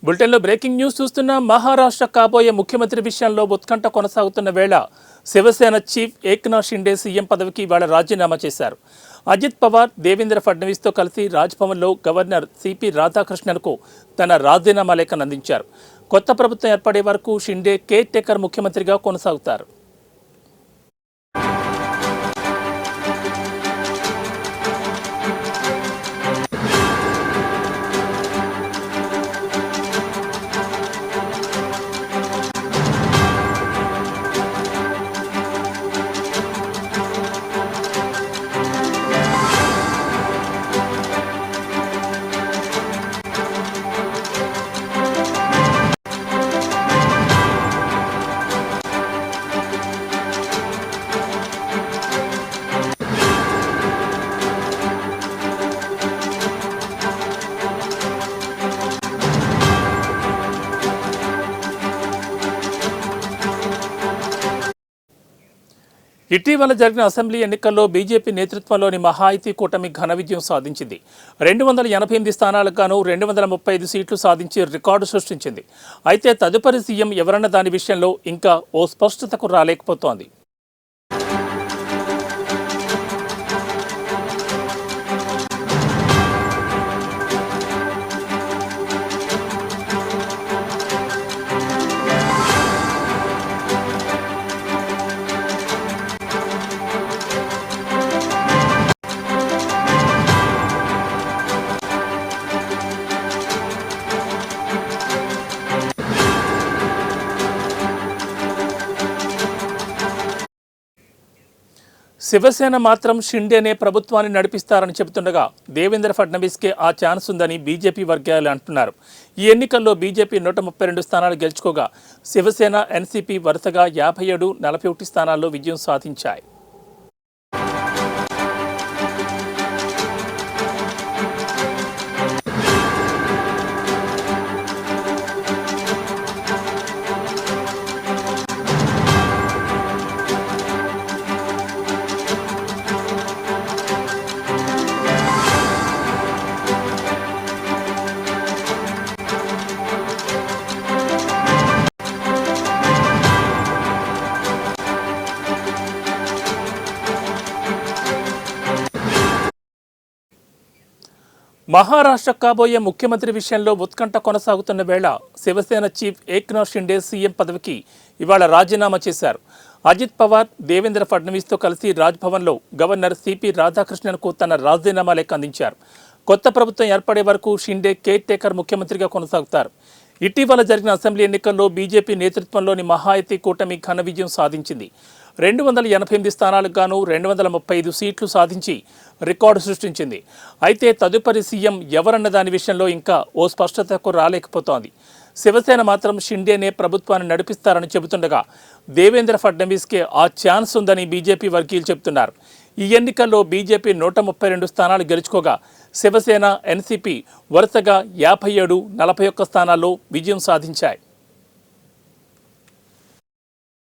బులెటిన్లో breaking news చూస్తున్న మహారాష్ట్ర కాబోయే ముఖ్యమంత్రి విషయంలో ఉత్కంఠ కొనసాగుతున్న వేళ శివసేన చీఫ్ ఏక్నాథ్ షిండే సీఎం పదవికి ఇవాళ రాజీనామా చేశారు. అజిత్ పవార్, దేవేంద్ర ఫడ్నవీస్తో కలిసి రాజ్భవన్లో గవర్నర్ సిపి రాధాకృష్ణన్కు తన రాజీనామా లేఖను అందించారు. కొత్త ప్రభుత్వం ఏర్పడే వరకు షిండే కేర్ టేకర్ ముఖ్యమంత్రిగా కొనసాగుతారు. ఇటీవల జరిగిన అసెంబ్లీ ఎన్నికల్లో బీజేపీ నేతృత్వంలోని మహాయుతి కూటమి ఘన విజయం సాధించింది. 288 స్థానాలకు గాను 235 సీట్లు సాధించి రికార్డు సృష్టించింది. అయితే తదుపరి సీఎం ఎవరన్న దాని విషయంలో ఇంకా ఓ స్పష్టతకు రాలేకపోతోంది. శివసేన మాత్రం షిండేనే ప్రభుత్వాన్ని నడిపిస్తారని చెబుతుండగా దేవేంద్ర ఫడ్నవీస్కే ఆ ఛాన్స్ ఉందని బీజేపీ వర్గాలు అంటున్నారు. ఈ ఎన్నికల్లో బీజేపీ 132 స్థానాలు గెలుచుకోగా శివసేన, ఎన్సీపీ వరుసగా 57, 41 స్థానాల్లో విజయం సాధించాయి. మహారాష్ట్ర కాబోయే ముఖ్యమంత్రి విషయంలో ఉత్కంఠ కొనసాగుతున్న వేళ శివసేన చీఫ్ ఏక్నాథ్ షిండే సీఎం పదవికి ఇవాళ రాజీనామా చేశారు. అజిత్ పవార్, దేవేంద్ర ఫడ్నవీస్తో కలిసి రాజ్భవన్లో గవర్నర్ సిపి రాధాకృష్ణన్కు తన రాజీనామా లేఖ అందించారు. కొత్త ప్రభుత్వం ఏర్పడే వరకు షిండే కేర్ టేకర్ ముఖ్యమంత్రిగా కొనసాగుతారు. ఇటీవల జరిగిన అసెంబ్లీ ఎన్నికల్లో బీజేపీ నేతృత్వంలోని మహాయుతి కూటమి ఘన విజయం సాధించింది. 288 స్థానాలకు గాను 235 సీట్లు సాధించి రికార్డు సృష్టించింది. అయితే తదుపరి సీఎం ఎవరన్న దాని విషయంలో ఇంకా ఓ స్పష్టతకు రాలేకపోతోంది. శివసేన మాత్రం షిండేనే ప్రభుత్వాన్ని నడిపిస్తారని చెబుతుండగా దేవేంద్ర ఫడ్నవీస్కే ఆ ఛాన్స్ ఉందని బీజేపీ వర్గీయులు చెబుతున్నారు. ఈ ఎన్నికల్లో బీజేపీ 132 స్థానాలు గెలుచుకోగా శివసేన, ఎన్సీపీ వరుసగా 57, 41 స్థానాల్లో విజయం సాధించాయి.